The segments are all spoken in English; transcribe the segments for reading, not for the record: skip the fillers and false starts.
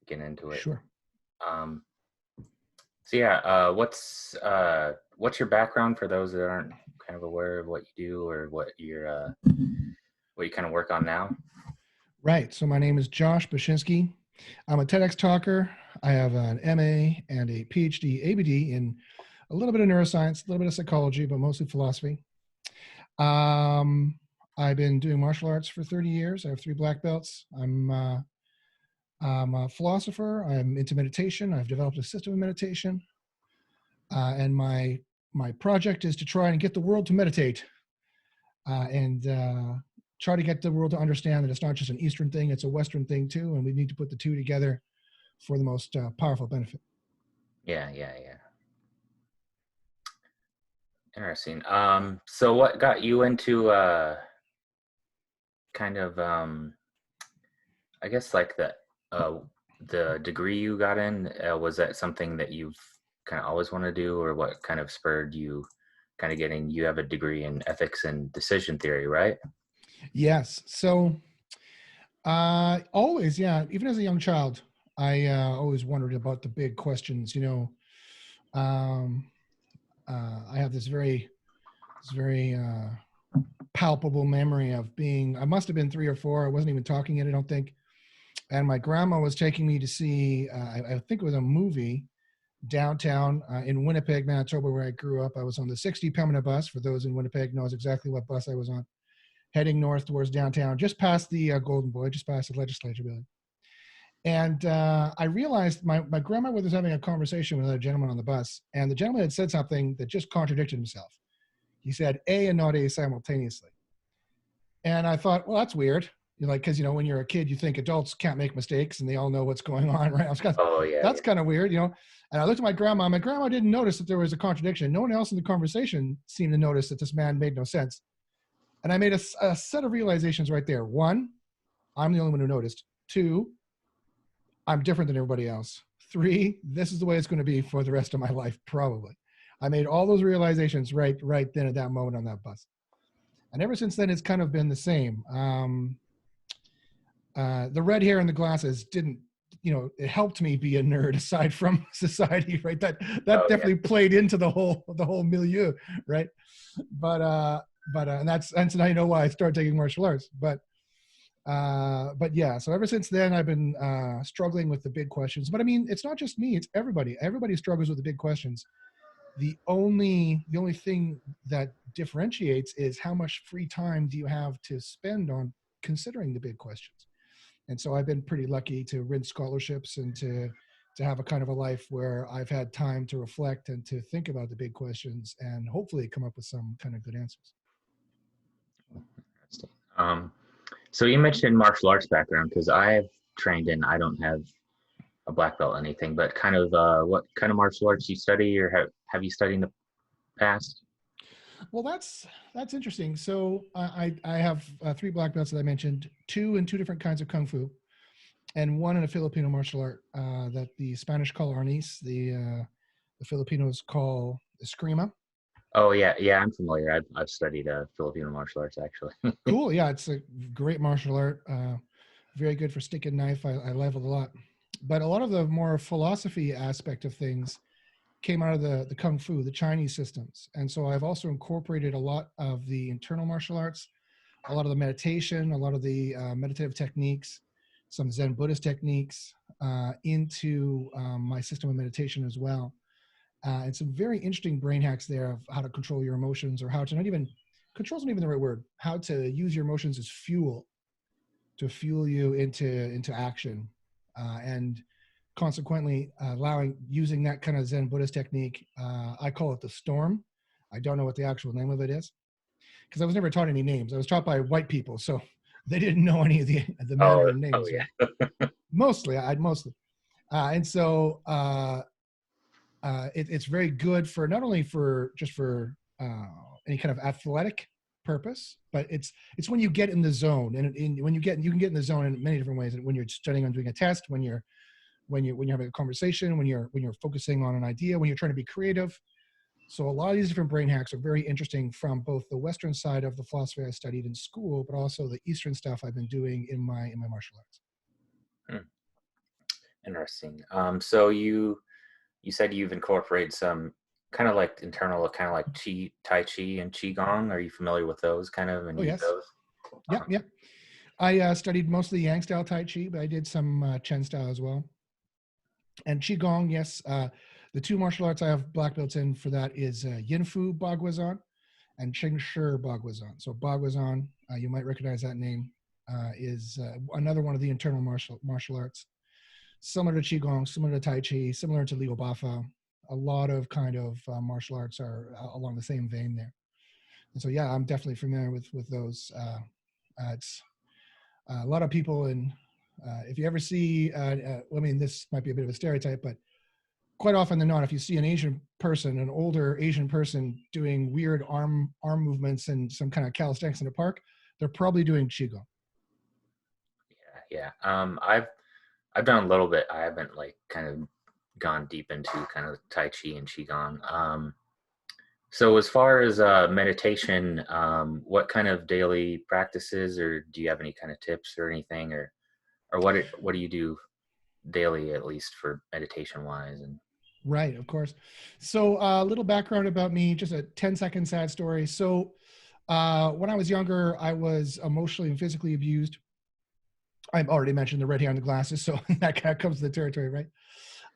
get into it. Sure. So yeah, what's your background for those that aren't kind of aware of what you do or what you kind of work on now? Right. So my name is Josh Bachynski. I'm a TEDx talker. I have an MA and a PhD, ABD in a little bit of neuroscience, a little bit of psychology, but mostly philosophy. I've been doing martial arts for 30 years. I have 3 black belts. I'm a philosopher. I'm into meditation. I've developed a system of meditation. And my project is to try and get the world to meditate and try to get the world to understand that it's not just an Eastern thing, it's a Western thing too. And we need to put the two together for the most powerful benefit. Yeah. Interesting. So what got you into kind of I guess like the degree you got in, was that something that you've kind of always want to do, or what kind of spurred you kind of getting, you have a degree in ethics and decision theory, right? Yes. So always, yeah, even as a young child, I always wondered about the big questions, I have this very palpable memory of being, I must have been 3 or 4. I wasn't even talking yet, I don't think. And my grandma was taking me to see, I think it was a movie downtown in Winnipeg, Manitoba, where I grew up. I was on the 60 Pembina bus. For those in Winnipeg knows exactly what bus I was on, heading north towards downtown, just past the Golden Boy, just past the legislature building. And I realized my grandma was having a conversation with another gentleman on the bus, and the gentleman had said something that just contradicted himself. He said A and not A simultaneously. And I thought, well, that's weird. Because when you're a kid, you think adults can't make mistakes and they all know what's going on, right? That's kind of weird, And I looked at my grandma. My grandma didn't notice that there was a contradiction. No one else in the conversation seemed to notice that this man made no sense. And I made a set of realizations right there. 1, I'm the only one who noticed. 2, I'm different than everybody else. 3, this is the way it's going to be for the rest of my life, probably. I made all those realizations right then at that moment on that bus. And ever since then, it's kind of been the same. The red hair and the glasses didn't, it helped me be a nerd aside from society, right? That definitely played into the whole milieu, right? But and now you know why I started taking martial arts. But yeah, so ever since then, I've been struggling with the big questions. But I mean, it's not just me; it's everybody. Everybody struggles with the big questions. The only thing that differentiates is how much free time do you have to spend on considering the big questions. And so I've been pretty lucky to win scholarships and to have a kind of a life where I've had time to reflect and to think about the big questions and hopefully come up with some kind of good answers. So you mentioned martial arts background, because I've trained in, I don't have a black belt or anything, but kind of what kind of martial arts you study, or have you studied in the past? Well, that's interesting. So I have 3 black belts that I mentioned, 2 in 2 different kinds of kung fu, and 1 in a Filipino martial art that the Spanish call arnis, the Filipinos call eskrima. Oh yeah, I'm familiar. I've studied Filipino martial arts, actually. Cool. Yeah, it's a great martial art. Very good for stick and knife. I leveled a lot, but a lot of the more philosophy aspect of things came out of the Kung Fu, the Chinese systems. And so I've also incorporated a lot of the internal martial arts, a lot of the meditation, a lot of the meditative techniques, some Zen Buddhist techniques into my system of meditation as well. And some very interesting brain hacks there of how to control your emotions, or how to control's not even the right word, how to use your emotions as fuel to fuel you into action. And consequently, using that kind of Zen Buddhist technique, I call it the storm. I don't know what the actual name of it is, because I was never taught any names. I was taught by white people, so they didn't know any of the Mandarin names. Oh yeah. Right? Mostly. And so it's very good for not only for any kind of athletic purpose, but it's when you get in the zone, and you can get in the zone in many different ways. And when you're studying on doing a test, when you're having a conversation, when you're focusing on an idea, when you're trying to be creative. So a lot of these different brain hacks are very interesting from both the Western side of the philosophy I studied in school, but also the Eastern stuff I've been doing in my martial arts. Interesting. So you said you've incorporated some kind of like internal, kind of like Tai Chi and Qigong. Are you familiar with those kind of and Oh, use yes. those? Yep, yep. I studied mostly Yang style Tai Chi, but I did some Chen style as well. And Qigong, yes. The two martial arts I have black belts in for that is Yin Fu Bagwazan and Ching Shi Bagwazan. So Bagwazan, you might recognize that name, is another one of the internal martial arts. Similar to Qigong, similar to Tai Chi, similar to Liu Bafa. A lot of kind of martial arts are along the same vein there. And so, yeah, I'm definitely familiar with those. It's a lot of people in, if you ever see, I mean, this might be a bit of a stereotype, but quite often than not, if you see an Asian person, an older Asian person doing weird arm movements and some kind of calisthenics in the park, they're probably doing Qigong. Yeah, yeah. I've done a little bit. I haven't like kind of gone deep into kind of Tai Chi and Qigong. So as far as meditation, what kind of daily practices, or do you have any kind of tips or anything, or what do you do daily, at least for meditation wise? And Right, of course. So a little background about me, just a 10-second sad story. So when I was younger, I was emotionally and physically abused. I've already mentioned the red hair and the glasses, so that kind of comes to the territory, right?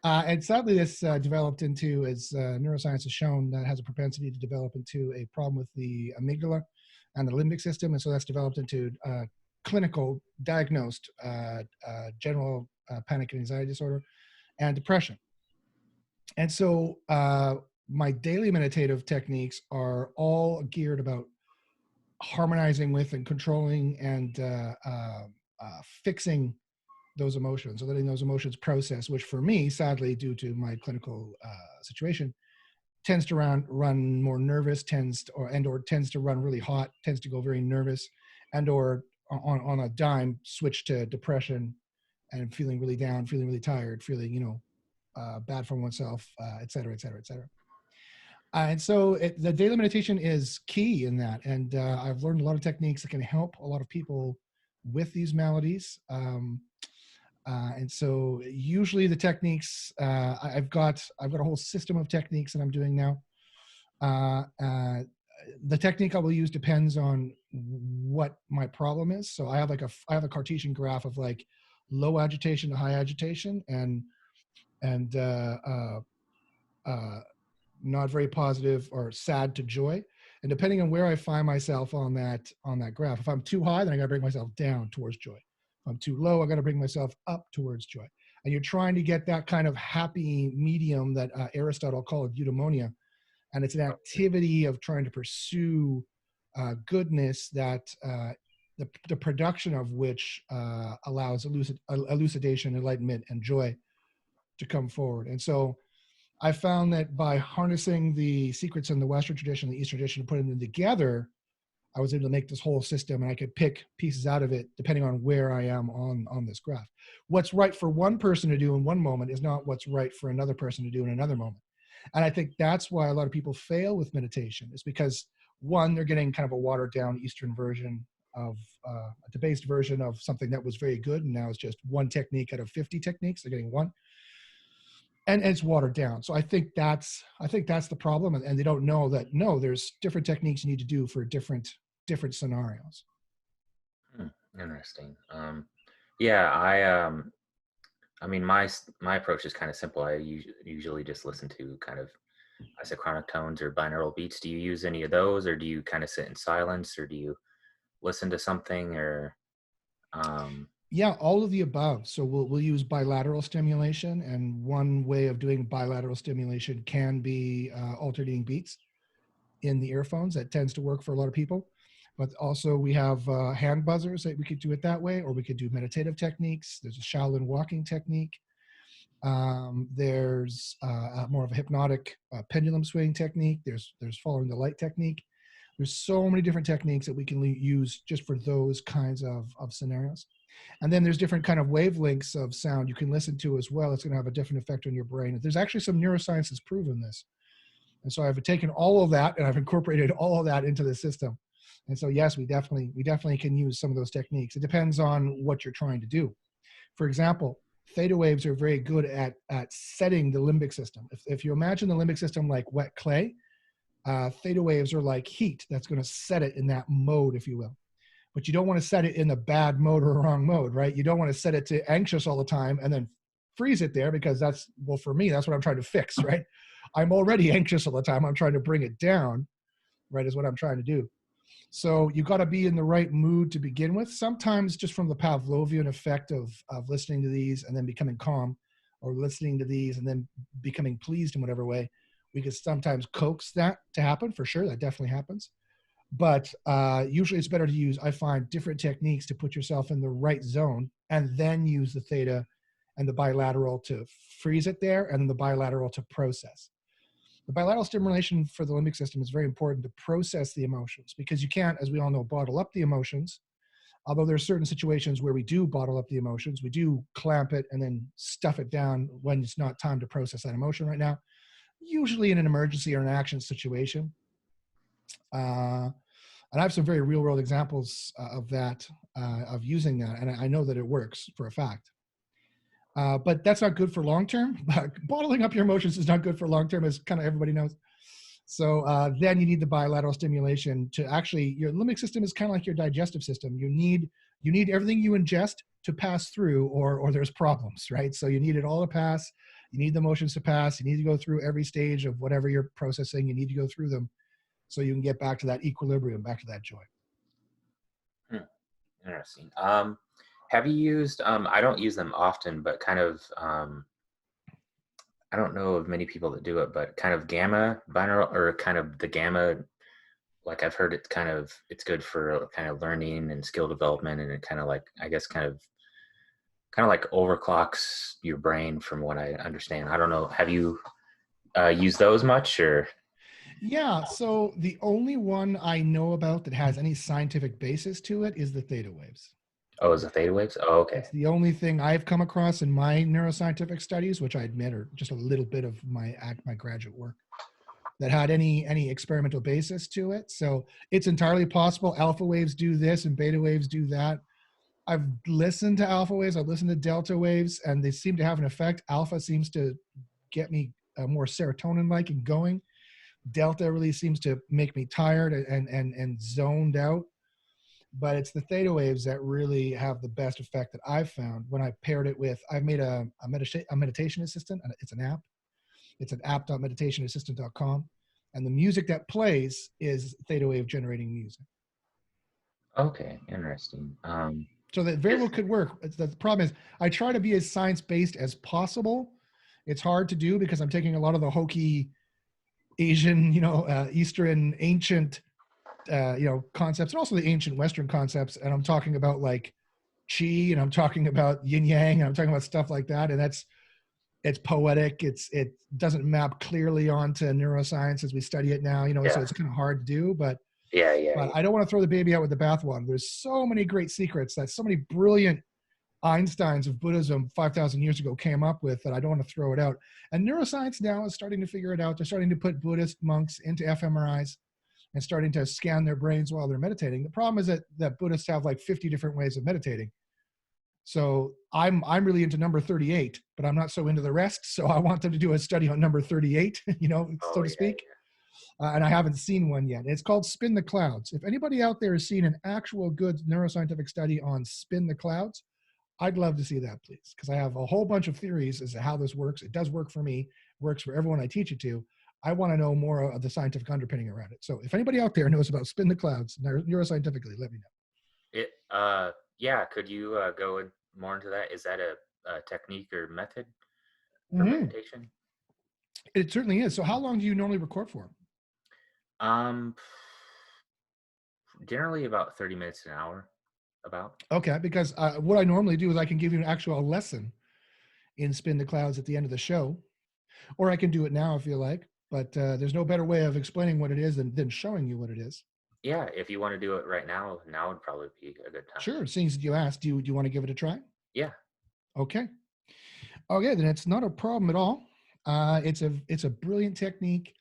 And sadly, this developed into, as neuroscience has shown, that has a propensity to develop into a problem with the amygdala and the limbic system. And so that's developed into clinical, diagnosed general panic and anxiety disorder and depression. And so my daily meditative techniques are all geared about harmonizing with and controlling and fixing those emotions, or letting those emotions process, which for me, sadly, due to my clinical situation, tends to run more nervous, tends to run really hot, tends to go very nervous, and or on a dime switch to depression and feeling really down, feeling really tired, feeling bad for oneself, et cetera, et cetera, et cetera. And so the daily meditation is key in that. And I've learned a lot of techniques that can help a lot of people with these maladies. And so usually the techniques, I've got a whole system of techniques that I'm doing now. The technique I will use depends on what my problem is. So I have a Cartesian graph of like low agitation to high agitation and not very positive or sad to joy. And depending on where I find myself on that graph, if I'm too high, then I got to bring myself down towards joy. If I'm too low, I got to bring myself up towards joy. And you're trying to get that kind of happy medium that Aristotle called eudaimonia. And it's an activity of trying to pursue goodness that the production of which allows elucidation, enlightenment, and joy to come forward. And so I found that by harnessing the secrets in the Western tradition, the Eastern tradition, and putting them together, I was able to make this whole system, and I could pick pieces out of it depending on where I am on this graph. What's right for one person to do in one moment is not what's right for another person to do in another moment. And I think that's why a lot of people fail with meditation, is because one, they're getting kind of a watered down Eastern version of a debased version of something that was very good, and now it's just one technique out of 50 techniques. They're getting one. And it's watered down. So I think that's the problem. And they don't know that, no, there's different techniques you need to do for different scenarios. Interesting. Yeah, I mean, my approach is kind of simple. I usually just listen to kind of isochronic tones or binaural beats. Do you use any of those, or do you kind of sit in silence, or do you listen to something, or Yeah, all of the above. So we'll use bilateral stimulation, and one way of doing bilateral stimulation can be alternating beats in the earphones. That tends to work for a lot of people. But also we have hand buzzers that we could do it that way, or we could do meditative techniques. There's a Shaolin walking technique. There's more of a hypnotic pendulum swing technique. There's following the light technique. There's so many different techniques that we can use just for those kinds of scenarios. And then there's different kind of wavelengths of sound you can listen to as well. It's going to have a different effect on your brain. There's actually some neuroscience that's proven this. And so I've taken all of that and I've incorporated all of that into the system. And so, yes, we definitely can use some of those techniques. It depends on what you're trying to do. For example, theta waves are very good at setting the limbic system. If you imagine the limbic system like wet clay, theta waves are like heat that's going to set it in that mode, if you will. But you don't want to set it in a bad mode or a wrong mode, right? You don't want to set it to anxious all the time and then freeze it there, because that's, well, for me, that's what I'm trying to fix, right? I'm already anxious all the time. I'm trying to bring it down, right, is what I'm trying to do. So you got to be in the right mood to begin with. Sometimes just from the Pavlovian effect of listening to these and then becoming calm, or listening to these and then becoming pleased in whatever way, we could sometimes coax that to happen, for sure. That definitely happens. But usually it's better to use, I find, different techniques to put yourself in the right zone, and then use the theta and the bilateral to freeze it there, and the bilateral to process. The bilateral stimulation for the limbic system is very important to process the emotions, because you can't, as we all know, bottle up the emotions. Although there are certain situations where we do bottle up the emotions, we do clamp it and then stuff it down when it's not time to process that emotion right now, usually in an emergency or an action situation. And I have some very real world examples of that, of using that. And I know that it works for a fact. But that's not good for long term. Bottling up your emotions is not good for long term, as kind of everybody knows. So then you need the bilateral stimulation to actually, your limbic system is kind of like your digestive system. You need everything you ingest to pass through, or there's problems, right? So you need it all to pass. You need the emotions to pass. You need to go through every stage of whatever you're processing. You need to go through them, so you can get back to that equilibrium, back to that joy. Interesting. Have you used, I don't use them often, but kind of, I don't know of many people that do it, but kind of gamma binaural, or kind of the gamma, like I've heard it's good for kind of learning and skill development, and it kind of like, I guess kind of like overclocks your brain, from what I understand. I don't know. Have you used those much, or? Yeah, so the only one I know about that has any scientific basis to it is the theta waves. Oh, is it theta waves? Oh, okay. It's the only thing I've come across in my neuroscientific studies, which I admit are just a little bit of my graduate work, that had any experimental basis to it. So it's entirely possible alpha waves do this and beta waves do that. I've listened to alpha waves, I've listened to delta waves, and they seem to have an effect. Alpha seems to get me more serotonin-like and going. Delta really seems to make me tired and zoned out. But it's the theta waves that really have the best effect that I've found when I paired it with, I've made a meditation assistant. It's an app. It's an app.meditationassistant.com. And the music that plays is theta wave generating music. Okay, interesting. So that very well could work. The problem is I try to be as science-based as possible. It's hard to do because I'm taking a lot of the hokey Asian, Eastern ancient, concepts, and also the ancient Western concepts. And I'm talking about like chi, and I'm talking about yin yang, and I'm talking about stuff like that. And it's poetic. It doesn't map clearly onto neuroscience as we study it now, Yeah. So it's kind of hard to do, but Yeah. I don't want to throw the baby out with the bathwater. There's so many great secrets that so many brilliant Einsteins of Buddhism 5,000 years ago came up with, that I don't want to throw it out. And neuroscience now is starting to figure it out. They're starting to put Buddhist monks into fMRIs and starting to scan their brains while they're meditating. The problem is that Buddhists have like 50 different ways of meditating. So I'm really into number 38, but I'm not so into the rest. So I want them to do a study on number 38, so to speak. And I haven't seen one yet. It's called Spin the Clouds. If anybody out there has seen an actual good neuroscientific study on Spin the Clouds, I'd love to see that, please, because I have a whole bunch of theories as to how this works. It does work for me, works for everyone I teach it to. I want to know more of the scientific underpinning around it. So if anybody out there knows about Spin the Clouds neuroscientifically, let me know. Yeah, could you go more into that? Is that a technique or method for meditation? It certainly is. So how long do you normally record for? Generally about 30 minutes an hour. About. Okay, because what I normally do is I can give you an actual lesson in Spin the Clouds at the end of the show, or I can do it now if you like, but there's no better way of explaining what it is than showing you what it is. Yeah, if you want to do it right now would probably be a good time. Sure, seeing as you asked, do you want to give it a try? Yeah. Okay, then it's not a problem at all. It's a brilliant technique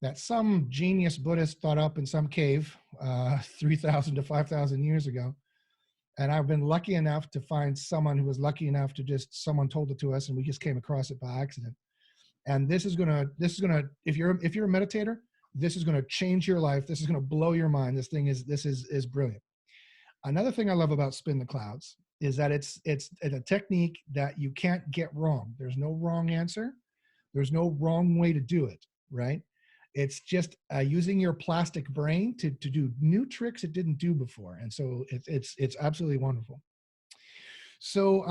that some genius Buddhist thought up in some cave 3,000 to 5,000 years ago. And I've been lucky enough to find someone who was lucky enough to someone told it to us and we just came across it by accident. And this is gonna, if you're a meditator, this is gonna change your life. This is gonna blow your mind. This is brilliant. Another thing I love about Spin the Clouds is that it's a technique that you can't get wrong. There's no wrong answer. There's no wrong way to do it, right? It's just using your plastic brain to do new tricks it didn't do before. And so it's absolutely wonderful. So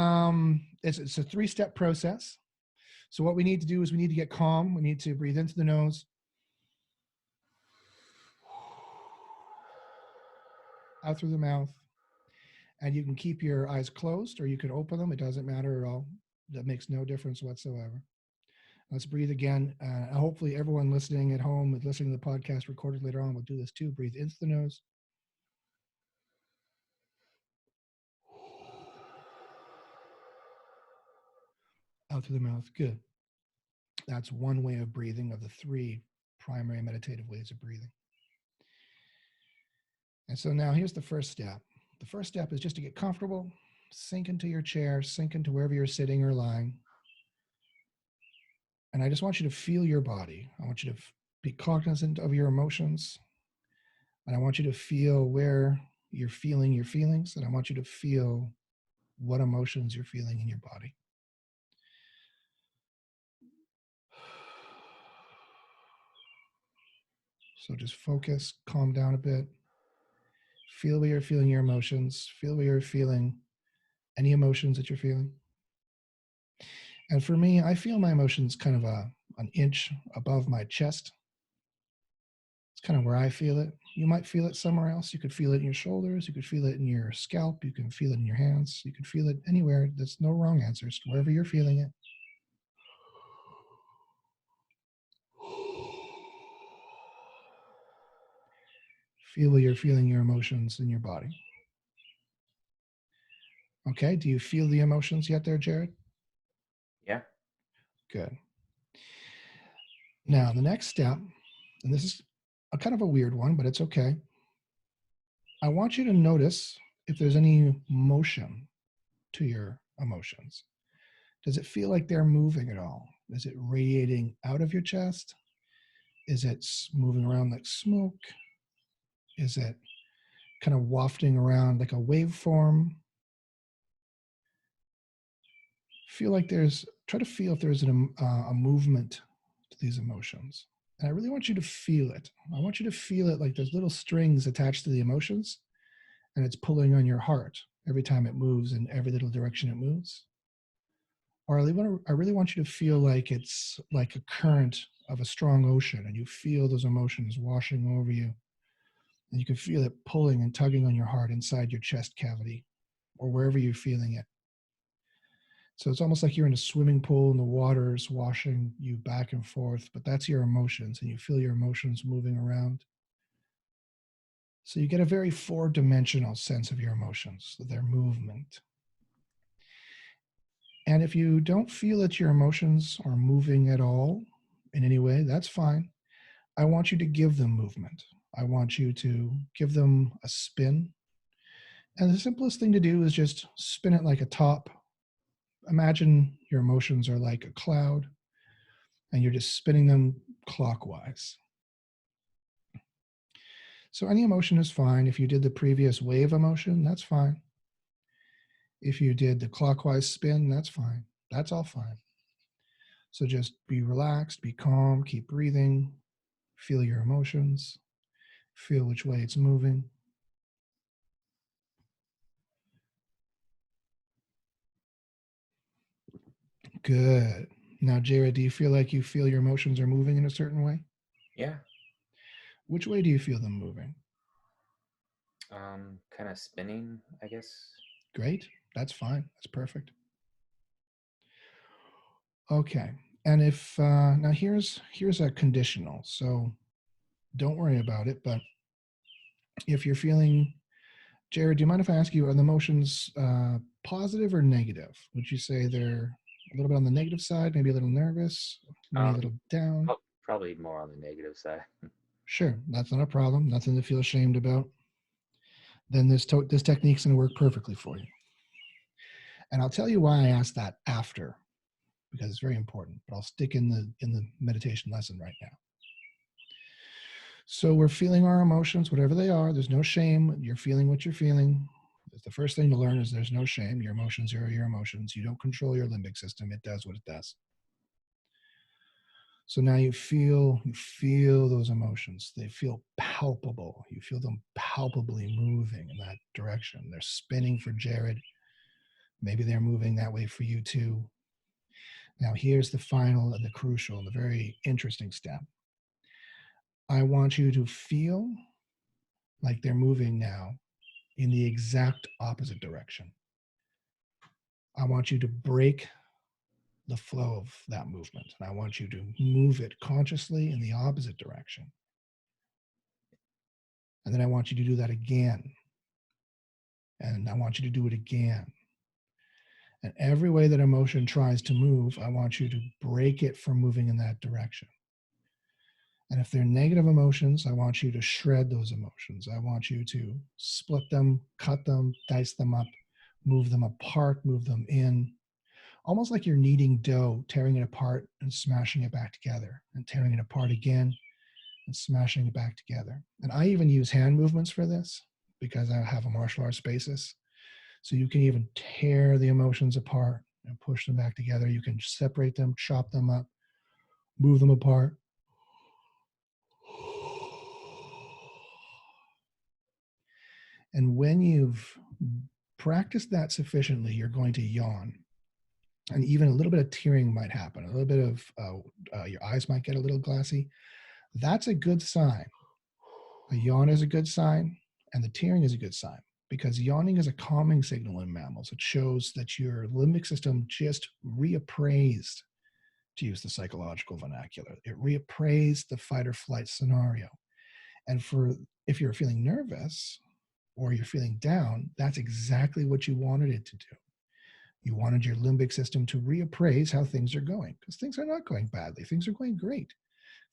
it's a 3-step process. So what we need to do is we need to get calm. We need to breathe into the nose, out through the mouth. And you can keep your eyes closed or you can open them. It doesn't matter at all. That makes no difference whatsoever. Let's breathe again. Hopefully everyone listening at home and listening to the podcast recorded later on will do this too. Breathe into the nose. Out through the mouth. Good. That's one way of breathing of the 3 primary meditative ways of breathing. And so now here's the first step. The first step is just to get comfortable, sink into your chair, sink into wherever you're sitting or lying. And I just want you to feel your body. I want you to be cognizant of your emotions. And I want you to feel where you're feeling your feelings. And I want you to feel what emotions you're feeling in your body. So just focus, calm down a bit. Feel where you're feeling your emotions. Feel where you're feeling any emotions that you're feeling. And for me, I feel my emotions kind of an inch above my chest. It's kind of where I feel it. You might feel it somewhere else. You could feel it in your shoulders. You could feel it in your scalp. You can feel it in your hands. You could feel it anywhere. There's no wrong answers. Wherever you're feeling it. Feel where you're feeling your emotions in your body. Okay, do you feel the emotions yet there, Jared? Yeah. Good. Now, the next step, and this is a kind of a weird one, but it's okay. I want you to notice if there's any motion to your emotions. Does it feel like they're moving at all? Is it radiating out of your chest? Is it moving around like smoke? Is it kind of wafting around like a waveform? Try to feel if there's a movement to these emotions. And I really want you to feel it. I want you to feel it like there's little strings attached to the emotions and it's pulling on your heart every time it moves in every little direction it moves. Or I really want you to feel like it's like a current of a strong ocean and you feel those emotions washing over you. And you can feel it pulling and tugging on your heart inside your chest cavity or wherever you're feeling it. So it's almost like you're in a swimming pool and the water is washing you back and forth, but that's your emotions and you feel your emotions moving around. So you get a very 4-dimensional sense of your emotions, their movement. And if you don't feel that your emotions are moving at all in any way, that's fine. I want you to give them movement. I want you to give them a spin. And the simplest thing to do is just spin it like a top. Imagine your emotions are like a cloud and you're just spinning them clockwise. So any emotion is fine. If you did the previous wave emotion, that's fine. If you did the clockwise spin, that's fine. That's all fine. So just be relaxed, be calm, keep breathing, feel your emotions, feel which way it's moving. Good. Now, Jared, do you feel like you feel your emotions are moving in a certain way? Yeah. Which way do you feel them moving? Kind of spinning, I guess. Great. That's fine. That's perfect. Okay. And if now here's a conditional. So don't worry about it. But if you're feeling, Jared, do you mind if I ask you, are the emotions positive or negative? Would you say they're a little bit on the negative side, maybe a little nervous, maybe a little down? Probably more on the negative side. Sure, that's not a problem. Nothing to feel ashamed about. then this technique's going to work perfectly for you. And I'll tell you why I asked that after, because it's very important, but I'll stick in the meditation lesson right now. So we're feeling our emotions, whatever they are. There's no shame. You're feeling what you're feeling. The first thing to learn is there's no shame. Your emotions are your emotions. You don't control your limbic system. It does what it does. So now you feel those emotions. They feel palpable. You feel them palpably moving in that direction. They're spinning for Jared. Maybe they're moving that way for you too. Now here's the final and the crucial and the very interesting step. I want you to feel like they're moving now in the exact opposite direction. I want you to break the flow of that movement, and I want you to move it consciously in the opposite direction. And then I want you to do that again. And I want you to do it again. And every way that emotion tries to move, I want you to break it from moving in that direction. And if they're negative emotions, I want you to shred those emotions. I want you to split them, cut them, dice them up, move them apart, move them in. Almost like you're kneading dough, tearing it apart and smashing it back together, and tearing it apart again and smashing it back together. And I even use hand movements for this because I have a martial arts basis. So you can even tear the emotions apart and push them back together. You can separate them, chop them up, move them apart. And when you've practiced that sufficiently, you're going to yawn. And even a little bit of tearing might happen. A little bit of your eyes might get a little glassy. That's a good sign. A yawn is a good sign, and the tearing is a good sign, because yawning is a calming signal in mammals. It shows that your limbic system just reappraised, to use the psychological vernacular. It reappraised the fight or flight scenario. And if you're feeling nervous or you're feeling down, that's exactly what you wanted it to do. You wanted your limbic system to reappraise how things are going, because things are not going badly. Things are going great.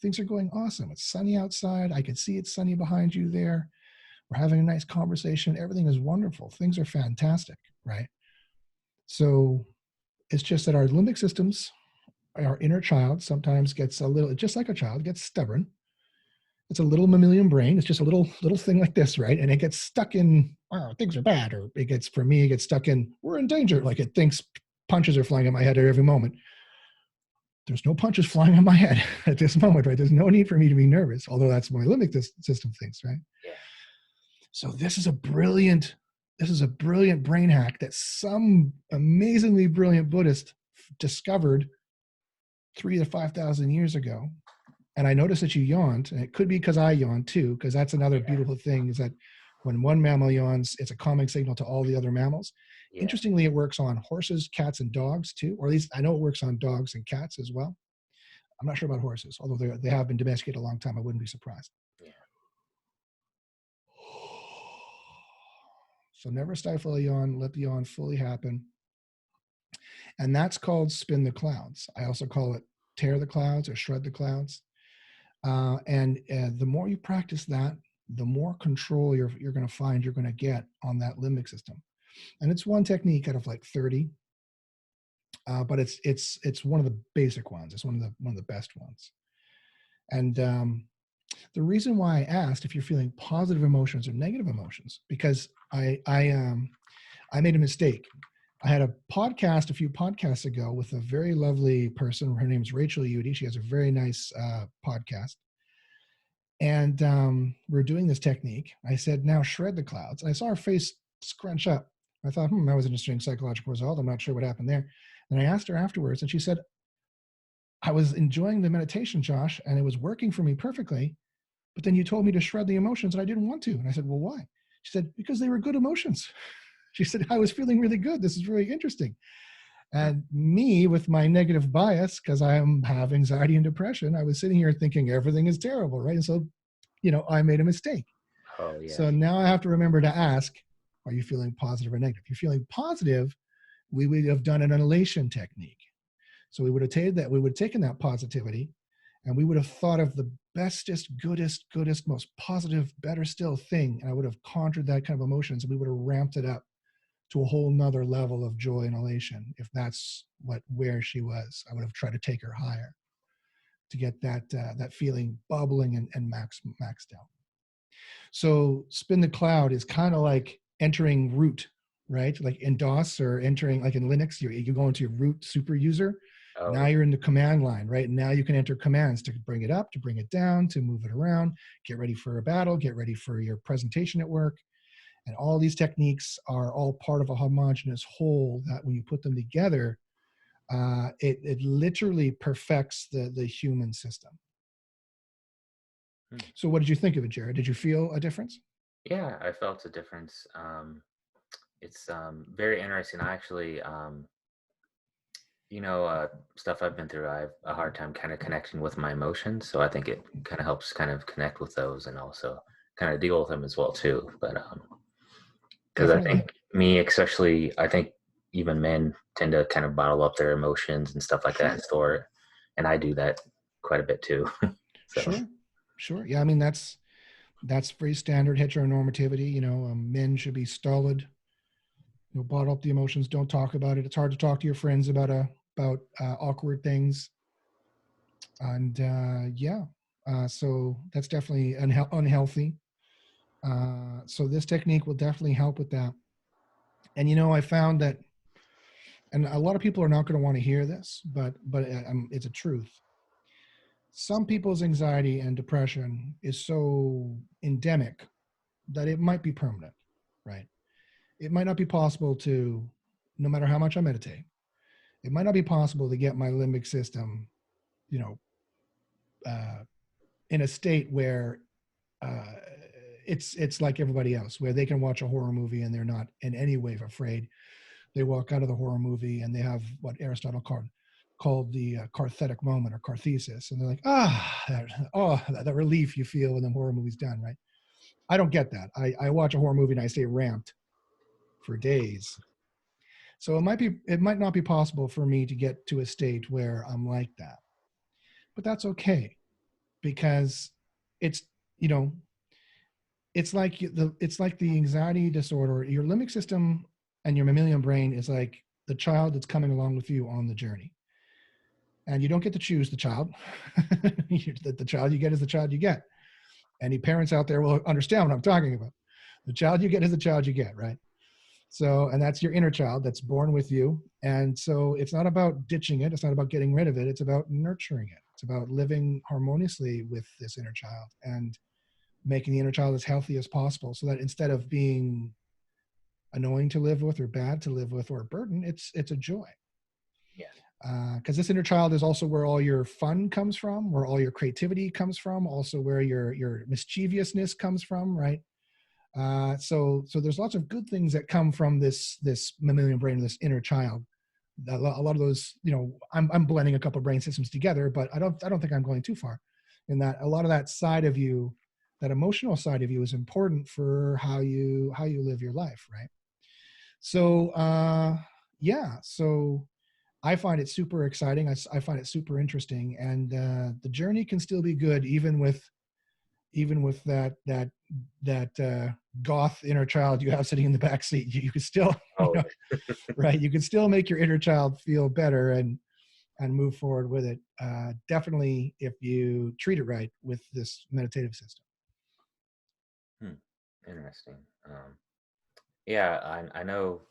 Things are going awesome. It's sunny outside. I can see it's sunny behind you there. We're having a nice conversation. Everything is wonderful. Things are fantastic, right? So it's just that our limbic systems, our inner child sometimes gets a little, just like a child, gets stubborn. It's a little mammalian brain. It's just a little thing like this, right? And it gets stuck in, oh, things are bad. Or it gets, for me, it gets stuck in, we're in danger. Like it thinks punches are flying at my head at every moment. There's no punches flying on my head at this moment, right? There's no need for me to be nervous, although that's what my limbic system thinks, right? Yeah. So this is a brilliant brain hack that some amazingly brilliant Buddhist discovered 3,000 to 5,000 years ago. And I noticed that you yawned, and it could be because I yawned too, because that's another beautiful thing, is that when one mammal yawns, it's a calming signal to all the other mammals. Yeah. Interestingly, it works on horses, cats, and dogs too, or at least I know it works on dogs and cats as well. I'm not sure about horses, although they have been domesticated a long time. I wouldn't be surprised. Yeah. So never stifle a yawn, let the yawn fully happen. And that's called spin the clouds. I also call it tear the clouds or shred the clouds. And the more you practice that, the more control you're going to find you're going to get on that limbic system. And it's one technique out of like 30, but it's one of the basic ones. It's one of the best ones. And the reason why I asked if you're feeling positive emotions or negative emotions, because I made a mistake. I had a podcast a few podcasts ago with a very lovely person. Her name is Rachel Udy. She has a very nice podcast. And we're doing this technique. I said, now shred the clouds. And I saw her face scrunch up. I thought, that was an interesting psychological result. I'm not sure what happened there. And I asked her afterwards, and she said, I was enjoying the meditation, Josh, and it was working for me perfectly. But then you told me to shred the emotions, and I didn't want to. And I said, well, why? She said, because they were good emotions. She said, I was feeling really good. This is really interesting. And me, with my negative bias, because I have anxiety and depression, I was sitting here thinking everything is terrible, right? And so, I made a mistake. Oh, yeah. So now I have to remember to ask, are you feeling positive or negative? If you're feeling positive, we would have done an elation technique. So we would have taken that positivity And we would have thought of the bestest, goodest, most positive, better still thing. And I would have conjured that kind of emotions, and we would have ramped it up to a whole nother level of joy and elation. If that's where she was, I would have tried to take her higher to get that feeling bubbling and maxed out. So spin the cloud is kind of like entering root, right? Like in DOS, or entering, like in Linux, you go into your root super user. Oh, Now you're in the command line, right? Now you can enter commands to bring it up, to bring it down, to move it around, get ready for a battle, get ready for your presentation at work. And all these techniques are all part of a homogeneous whole that when you put them together, it literally perfects the human system. So what did you think of it, Jared? Did you feel a difference? yeah, I felt a difference. It's very interesting. I actually, stuff I've been through, I have a hard time kind of connecting with my emotions. So I think it kind of helps kind of connect with those and also kind of deal with them as well too. But because I Definitely. think me, especially, I think even men tend to kind of bottle up their emotions and stuff like that Sure. and store it. And I do that quite a bit too. So, Sure. Yeah, I mean, that's pretty standard heteronormativity. Men should be stolid, bottle up the emotions, don't talk about it. It's hard to talk to your friends about awkward things. And so that's definitely unhealthy. So this technique will definitely help with that. And I found that, and a lot of people are not going to want to hear this, but it's a truth. Some people's anxiety and depression is so endemic that it might be permanent, right? It might not be possible to, no matter how much I meditate, it might not be possible to get my limbic system, you know, in a state where uh, it's like everybody else, where they can watch a horror movie and they're not in any way afraid. They walk out of the horror movie and they have what Aristotle called the cathartic moment, or catharsis, and they're like, that relief you feel when the horror movie's done, right? I don't get that. I watch a horror movie and I stay ramped for days. So it might not be possible for me to get to a state where I'm like that, but that's okay, because it's you know it's like the anxiety disorder. Your limbic system and your mammalian brain is like the child that's coming along with you on the journey, and you don't get to choose the child. The child you get is the child you get. Any parents out there will understand what I'm talking about. The child you get is the child you get, right? So, and that's your inner child that's born with you. And so it's not about ditching it. It's not about getting rid of it. It's about nurturing it. It's about living harmoniously with this inner child and making the inner child as healthy as possible, so that instead of being annoying to live with or bad to live with or a burden, it's a joy. yeah. Because this inner child is also where all your fun comes from, where all your creativity comes from, also where your mischievousness comes from, right? So there's lots of good things that come from this mammalian brain, this inner child. A lot of those, I'm blending a couple of brain systems together, but I don't think I'm going too far. In that, a lot of that side of you, that emotional side of you, is important for how you live your life, right? So so I find it super exciting. I find it super interesting, and the journey can still be good even with that goth inner child you have sitting in the back seat. You can still, Oh, right? You can still make your inner child feel better and move forward with it. Definitely, if you treat it right with this meditative system. interesting. Yeah, I know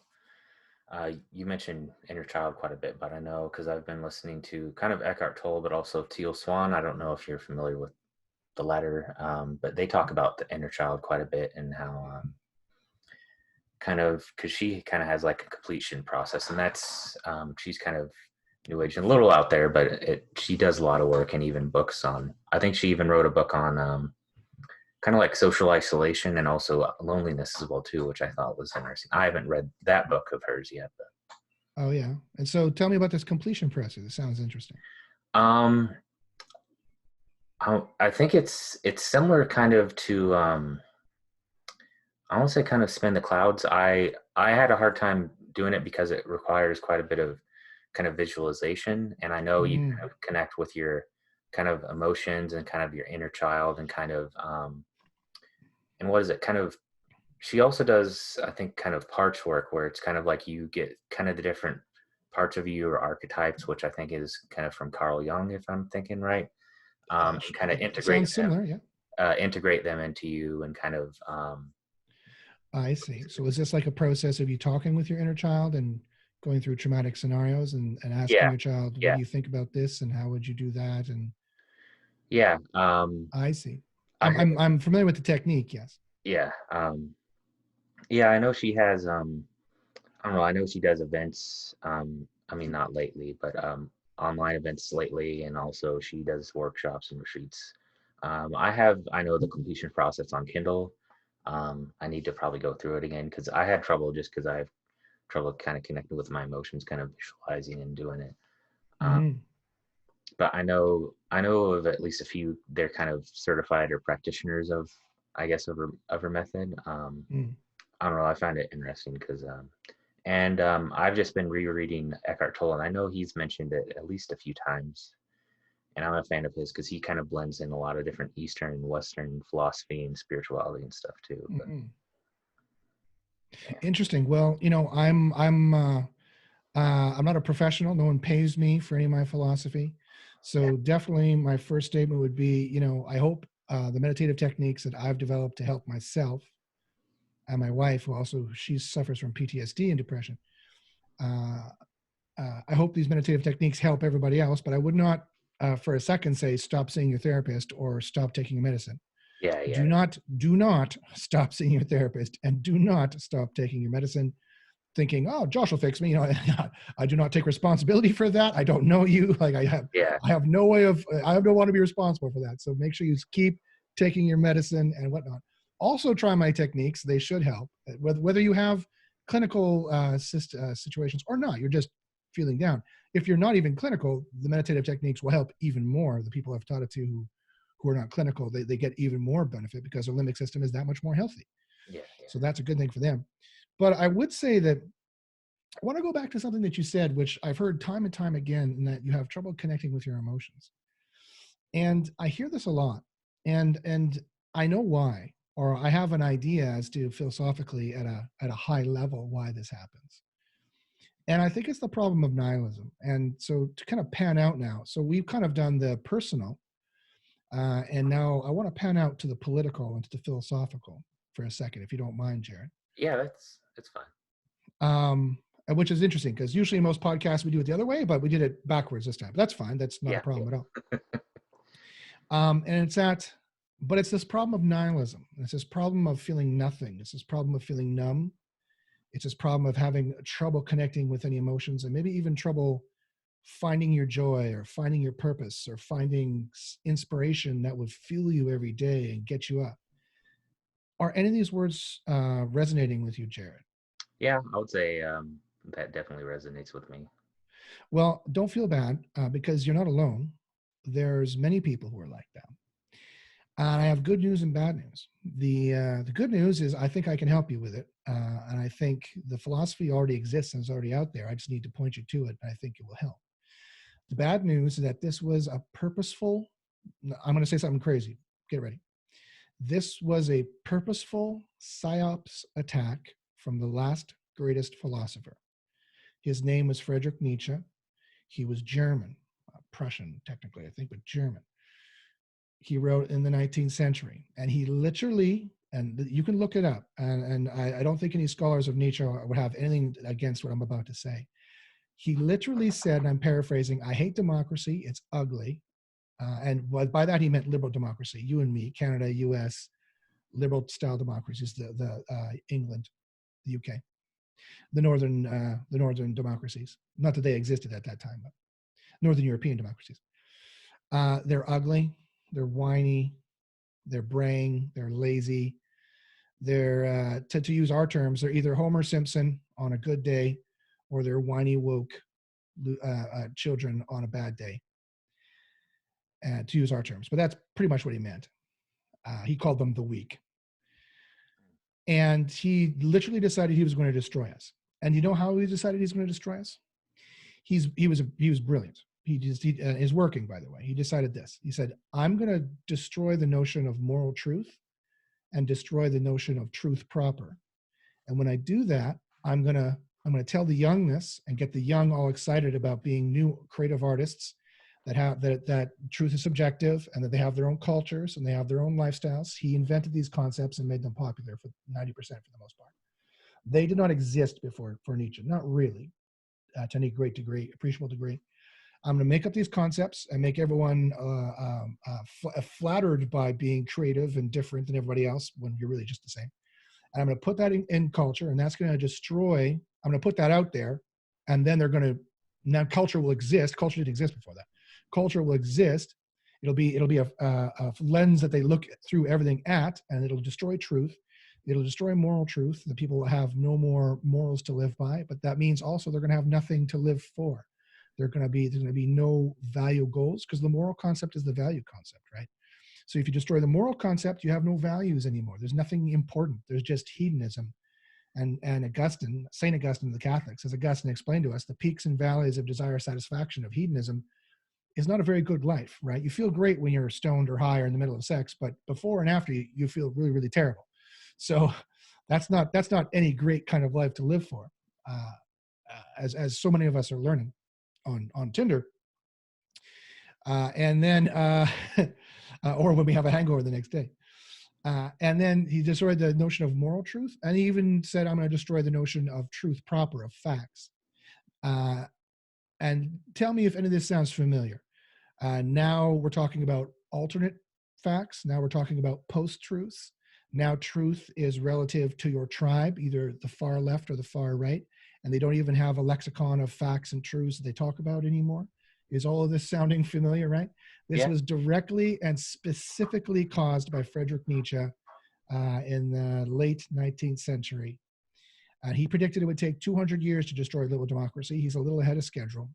you mentioned inner child quite a bit, but I know because I've been listening to kind of Eckhart Tolle, but also Teal Swan. I don't know if you're familiar with the latter, but they talk about the inner child quite a bit and how kind of, because she kind of has like a completion process, and that's she's kind of new age and a little out there, but she does a lot of work and even books on. I think she even wrote a book on kind of like social isolation and also loneliness as well too, which I thought was interesting. I haven't read that book of hers yet, but Oh yeah. And so tell me about this completion process. It sounds interesting. um I think it's similar kind of to I won't say kind of spin the clouds. I had a hard time doing it because it requires quite a bit of kind of visualization, and I know you kind Mm, of connect with your kind of emotions and kind of your inner child and kind of and what is it kind of, she also does, I think, kind of parts work where it's kind of like you get kind of the different parts of you or archetypes, which I think is kind of from Carl Jung, if I'm thinking right, and kind of It integrate sounds similar, yeah. integrate them into you and kind of I see. So is this like a process of you talking with your inner child and going through traumatic scenarios and asking yeah, your child, what yeah, do you think about this and how would you do that? And yeah. I see. I heard, I'm familiar with the technique, yes. yeah, yeah. I know she has. I don't know. I know she does events. I mean, not lately, but online events lately, and also she does workshops and retreats. I know the completion process on Kindle. I need to probably go through it again because I had trouble just because I have trouble kind of connecting with my emotions, kind of visualizing and doing it. Um, Mm, but I know of at least a few. They're kind of certified or practitioners of, I guess, of her method. mm. I don't know. I find it interesting because and I've just been rereading Eckhart Tolle, and I know he's mentioned it at least a few times. And I'm a fan of his because he kind of blends in a lot of different Eastern and Western philosophy and spirituality and stuff too. But Mm. yeah, Interesting. Well, I'm not a professional. No one pays me for any of my philosophy. yeah, So definitely my first statement would be, I hope the meditative techniques that I've developed to help myself and my wife, who also she suffers from PTSD and depression. Uh, I hope these meditative techniques help everybody else, but I would not for a second say stop seeing your therapist or stop taking medicine. yeah, yeah, Do not stop seeing your therapist and do not stop taking your medicine thinking, oh, Josh will fix me. I do not take responsibility for that. I don't know you. Like yeah, I have no way of, I don't want to be responsible for that. So make sure you keep taking your medicine and whatnot. Also try my techniques. They should help. Whether you have clinical situations or not, you're just feeling down. If you're not even clinical, the meditative techniques will help even more. The people I've taught it to who are not clinical, they get even more benefit because their limbic system is that much more healthy. yeah, So that's a good thing for them. But I would say that I want to go back to something that you said, which I've heard time and time again, in that you have trouble connecting with your emotions. And I hear this a lot. And I know why, or I have an idea as to philosophically at a high level why this happens. And I think it's the problem of nihilism. And so to kind of pan out now, so we've kind of done the personal, and now I want to pan out to the political and to the philosophical for a second, if you don't mind, Jared. yeah. That's fine. Which is interesting because usually in most podcasts we do it the other way, but we did it backwards this time. But that's fine. That's not a Yeah, yeah, problem at all. And but it's this problem of nihilism. It's this problem of feeling nothing. It's this problem of feeling numb. It's this problem of having trouble connecting with any emotions and maybe even trouble finding your joy or finding your purpose or finding inspiration that would fuel you every day and get you up. Are any of these words resonating with you, Jared? yeah. I would say that definitely resonates with me. Well, don't feel bad because you're not alone. There's many people who are like that. And I have good news and bad news. The good news is I think I can help you with it, and I think the philosophy already exists and is already out there. I just need to point you to it, and I think it will help. The bad news is that this was a purposeful. I'm going to say something crazy. Get ready. This was a purposeful psyops attack from the last greatest philosopher. His name was Frederick Nietzsche. He was German, Prussian technically, I think, but German. He wrote in the 19th century, and he literally, and you can look it up, and I don't think any scholars of Nietzsche would have anything against what I'm about to say. He literally said, and I'm paraphrasing, I hate democracy, it's ugly. And by that he meant liberal democracy, you and me, Canada, US, liberal style democracies, the England, the UK, the northern democracies. Not that they existed at that time, but Northern European democracies. They're ugly, they're whiny, they're braying, they're lazy. They're, to use our terms, they're either Homer Simpson on a good day or they're whiny woke children on a bad day, to use our terms. But that's pretty much what he meant. He called them the weak. And he literally decided he was going to destroy us. And you know how he decided he's going to destroy us? He was brilliant. is working, by the way. He decided this. He said, I'm going to destroy the notion of moral truth and destroy the notion of truth proper. And when I do that, I'm going to tell the youngness and get the young all excited about being new creative artists that have that truth is subjective and that they have their own cultures and they have their own lifestyles. He invented these concepts and made them popular for 90% for the most part. They did not exist before for Nietzsche, not really, to any great degree, appreciable degree. I'm going to make up these concepts and make everyone flattered by being creative and different than everybody else when you're really just the same. And I'm going to put that in culture, and that's going to destroy. I'm going to put that out there, and then they're going to. Now culture will exist. Culture didn't exist before that. Culture will exist. It'll be a lens that they look through everything at, and it'll destroy truth. It'll destroy moral truth. The people will have no more morals to live by, but that means also they're going to have nothing to live for. There's going to be no value goals, because the moral concept is the value concept, right? So if you destroy the moral concept, you have no values anymore. There's nothing important. There's just hedonism. And Augustine, St. Augustine of the Catholics, as Augustine explained to us, the peaks and valleys of desire satisfaction of hedonism is not a very good life, right? You feel great when you're stoned or high or in the middle of sex, but before and after you feel really, really terrible. So that's not any great kind of life to live for, as so many of us are learning on Tinder. And then, or when we have a hangover the next day. And then he destroyed the notion of moral truth. And he even said, I'm going to destroy the notion of truth proper, of facts. And tell me if any of this sounds familiar. Now we're talking about alternate facts. Now we're talking about post-truths. Now truth is relative to your tribe, either the far left or the far right. And they don't even have a lexicon of facts and truths that they talk about anymore. Is all of this sounding familiar, right? This was directly and specifically caused by Frederick Nietzsche in the late 19th century. He predicted it would take 200 years to destroy liberal democracy. He's a little ahead of schedule.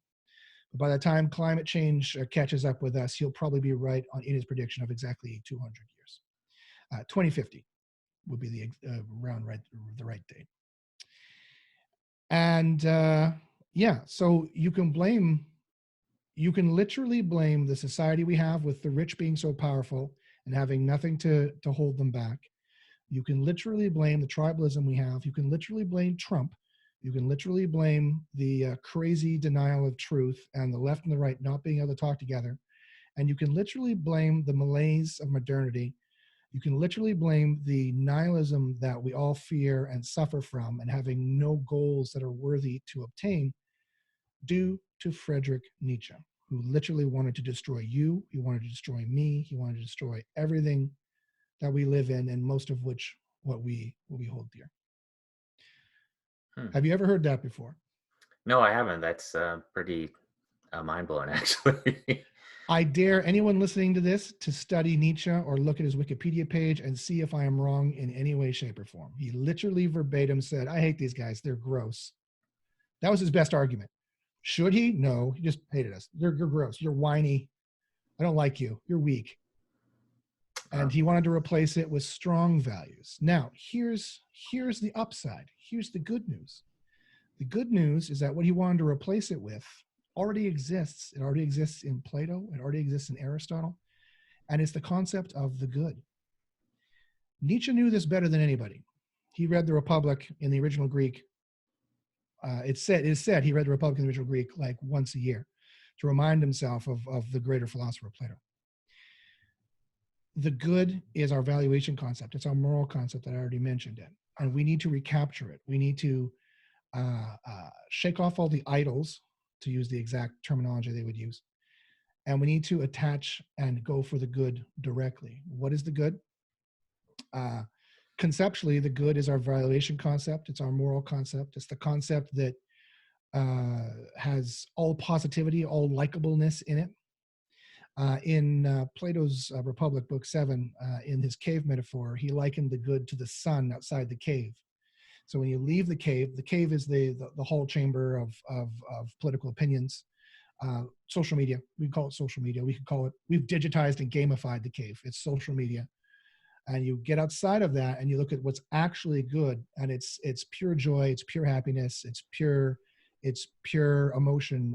But by the time climate change catches up with us, he'll probably be right in his prediction of exactly 200 years. 2050 would be the right date. And so you can literally blame the society we have with the rich being so powerful and having nothing to hold them back. You can literally blame the tribalism we have. You can literally blame Trump. You can literally blame the crazy denial of truth and the left and the right not being able to talk together. And you can literally blame the malaise of modernity. You can literally blame the nihilism that we all fear and suffer from and having no goals that are worthy to obtain, due to Frederick Nietzsche, who literally wanted to destroy you. He wanted to destroy me. He wanted to destroy everything that we live in, and most of which what we hold dear. Have you ever heard that before? No, I haven't. That's pretty mind-blowing, actually. I dare anyone listening to this to study Nietzsche or look at his Wikipedia page and see if I am wrong in any way, shape, or form. He literally verbatim said, I hate these guys. They're gross. That was his best argument. Should he? No, he just hated us. You're gross. You're whiny. I don't like you. You're weak. And he wanted to replace it with strong values. Now, here's the upside. Here's the good news. The good news is that what he wanted to replace it with already exists. It already exists in Plato. It already exists in Aristotle. And it's the concept of the good. Nietzsche knew this better than anybody. He read the Republic in the original Greek. It is said he read the Republic in the original Greek like once a year to remind himself of the greater philosopher Plato. The good is our valuation concept. It's our moral concept that I already mentioned it. And we need to recapture it. We need to shake off all the idols, to use the exact terminology they would use. And we need to attach and go for the good directly. What is the good? Conceptually, the good is our valuation concept. It's our moral concept. It's the concept that has all positivity, all likableness in it. In Plato's Republic, Book 7, in his cave metaphor, he likened the good to the sun outside the cave. So when you leave the cave is the whole chamber of political opinions. Social media, we call it social media. We could call it, we've digitized and gamified the cave. It's social media. And you get outside of that and you look at what's actually good, and it's pure joy, it's pure happiness, it's pure It's pure emotion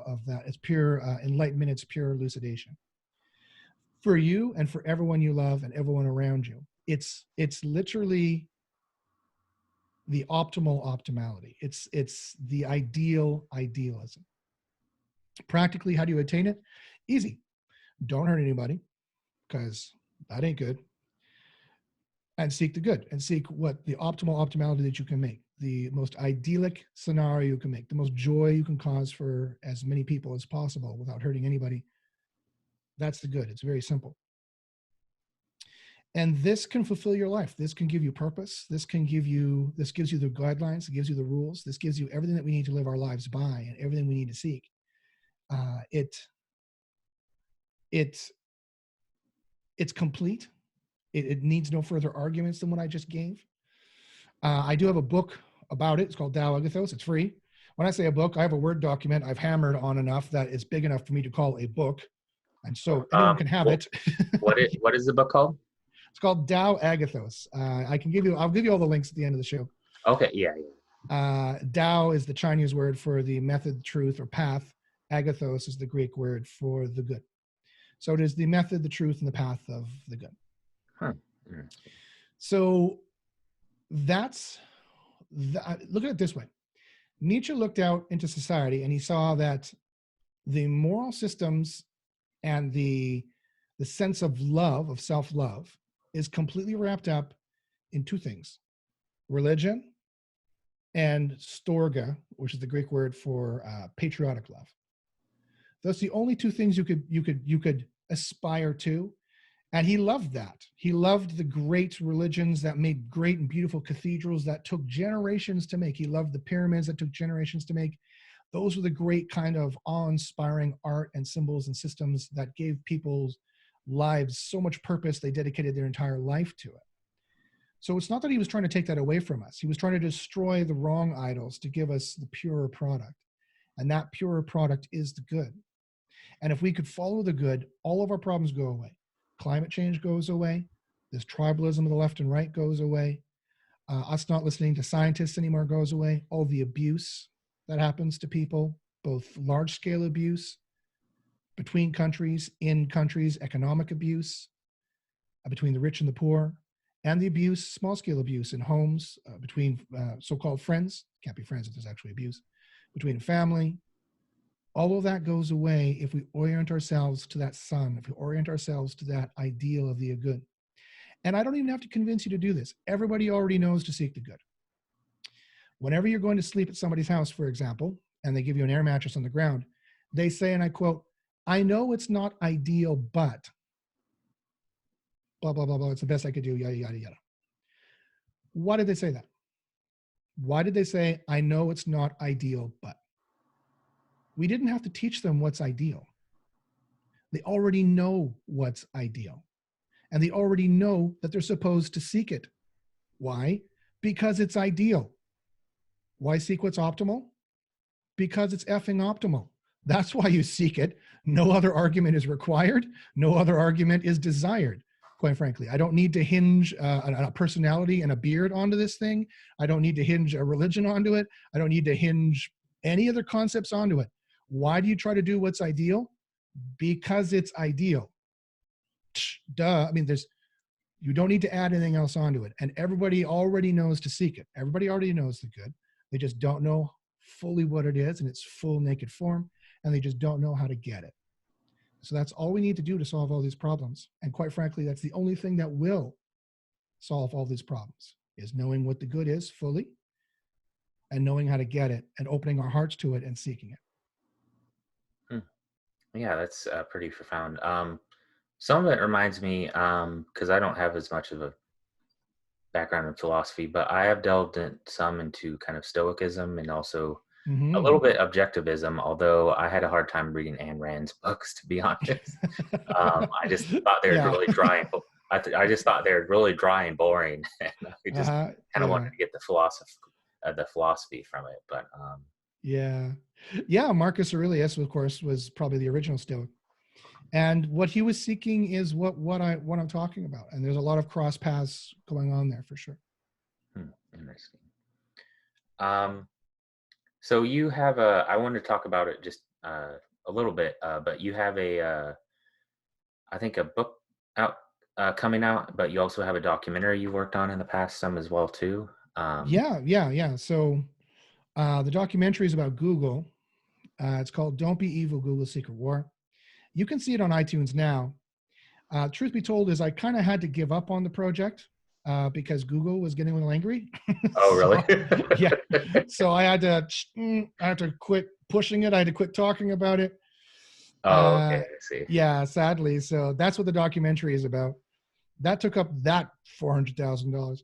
of that. It's pure enlightenment. It's pure elucidation for you and for everyone you love and everyone around you. It's literally the optimal optimality. It's the ideal idealism. Practically, how do you attain it? Easy. Don't hurt anybody, because that ain't good. And seek the good, and seek what the optimal optimality that you can make, the most idyllic scenario you can make, the most joy you can cause for as many people as possible without hurting anybody. That's the good. It's very simple. And this can fulfill your life. This can give you purpose. This gives you the guidelines. It gives you the rules. This gives you everything that we need to live our lives by, and everything we need to seek. It's complete. It needs no further arguments than what I just gave. I do have a book about it. It's called Tao Agathos. It's free. When I say a book, I have a Word document I've hammered on enough that it's big enough for me to call a book. And so anyone can have it. What is the book called? It's called Tao Agathos. I'll give you all the links at the end of the show. Okay, yeah. Tao is the Chinese word for the method, truth, or path. Agathos is the Greek word for the good. So it is the method, the truth, and the path of the good. Huh. So look at it this way. Nietzsche looked out into society and he saw that the moral systems and the sense of love, of self-love, is completely wrapped up in two things: religion and storge, which is the Greek word for patriotic love. Those are the only two things you could aspire to. And he loved that. He loved the great religions that made great and beautiful cathedrals that took generations to make. He loved the pyramids that took generations to make. Those were the great kind of awe-inspiring art and symbols and systems that gave people's lives so much purpose, they dedicated their entire life to it. So it's not that he was trying to take that away from us. He was trying to destroy the wrong idols to give us the purer product. And that purer product is the good. And if we could follow the good, all of our problems go away. Climate change goes away. This tribalism of the left and right goes away. Us not listening to scientists anymore goes away. All the abuse that happens to people, both large-scale abuse between countries, in countries, economic abuse between the rich and the poor, and the abuse, small-scale abuse in homes between so-called friends. Can't be friends if there's actually abuse. Between a family. All of that goes away if we orient ourselves to that sun, if we orient ourselves to that ideal of the good. And I don't even have to convince you to do this. Everybody already knows to seek the good. Whenever you're going to sleep at somebody's house, for example, and they give you an air mattress on the ground, they say, and I quote, "I know it's not ideal, but blah, blah, blah, blah. It's the best I could do, yada, yada, yada." Why did they say that? Why did they say, "I know it's not ideal, but"? We didn't have to teach them what's ideal. They already know what's ideal. And they already know that they're supposed to seek it. Why? Because it's ideal. Why seek what's optimal? Because it's effing optimal. That's why you seek it. No other argument is required. No other argument is desired, quite frankly. I don't need to hinge a personality and a beard onto this thing. I don't need to hinge a religion onto it. I don't need to hinge any other concepts onto it. Why do you try to do what's ideal? Because it's ideal. Duh. I mean, you don't need to add anything else onto it. And everybody already knows to seek it. Everybody already knows the good. They just don't know fully what it is in its full naked form, and they just don't know how to get it. So that's all we need to do to solve all these problems. And quite frankly, that's the only thing that will solve all these problems, is knowing what the good is fully and knowing how to get it and opening our hearts to it and seeking it. Yeah, that's pretty profound. Some of it reminds me, because I don't have as much of a background in philosophy, but I have delved some into kind of Stoicism and also a little bit objectivism, although I had a hard time reading Ayn Rand's books, to be honest. I just thought they were really dry. I just thought they were really dry and boring, and I just kind of wanted to get the philosophy from it. But Marcus Aurelius, of course, was probably the original Stoic, and what he was seeking is what I'm talking about. And there's a lot of cross paths going on there for sure. Interesting. So you have a, I want to talk about it just a little bit, but you have I think a book out coming out, but you also have a documentary you worked on in the past, some as well too. Yeah. So the documentary is about Google. It's called "Don't Be Evil: Google's Secret War." You can see it on iTunes now. Truth be told, is I kind of had to give up on the project because Google was getting a little angry. Oh, really? So yeah, so I had to quit pushing it. I had to quit talking about it. Oh, okay, I see. Yeah, sadly. So that's what the documentary is about. That took up that $400,000.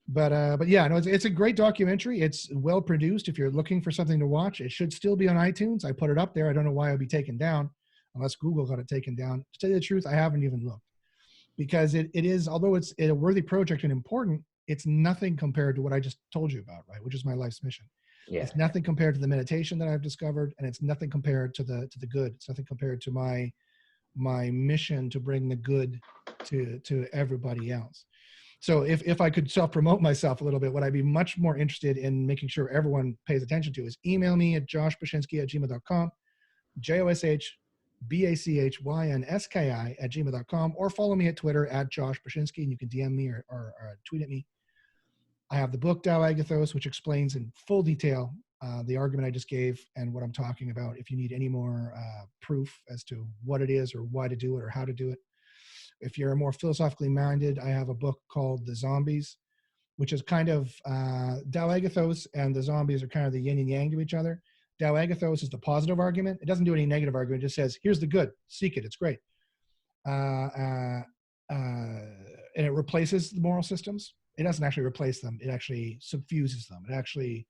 But yeah, no, it's a great documentary. It's well produced. If you're looking for something to watch, it should still be on iTunes. I put it up there. I don't know why it would be taken down, unless Google got it taken down. To tell you the truth, I haven't even looked, because it is, although it's a worthy project and important, it's nothing compared to what I just told you about, right? Which is my life's mission. Yeah. It's nothing compared to the meditation that I've discovered, and it's nothing compared to the good. It's nothing compared to my mission to bring the good to everybody else. So if I could self-promote myself a little bit, what I'd be much more interested in making sure everyone pays attention to is email me at joshbachynski@gmail.com, JoshBachynski@gmail.com, or follow me at Twitter at Josh Bachynski, and you can DM me or tweet at me. I have the book Tao Agathos, which explains in full detail the argument I just gave and what I'm talking about. If you need any more proof as to what it is or why to do it or how to do it. If you're more philosophically minded, I have a book called The Zombies, which is kind of Tao Agathos and the zombies are kind of the yin and yang to each other. Tao Agathos is the positive argument. It doesn't do any negative argument. It just says, here's the good. Seek it. It's great. And it replaces the moral systems. It doesn't actually replace them. It actually subfuses them. It actually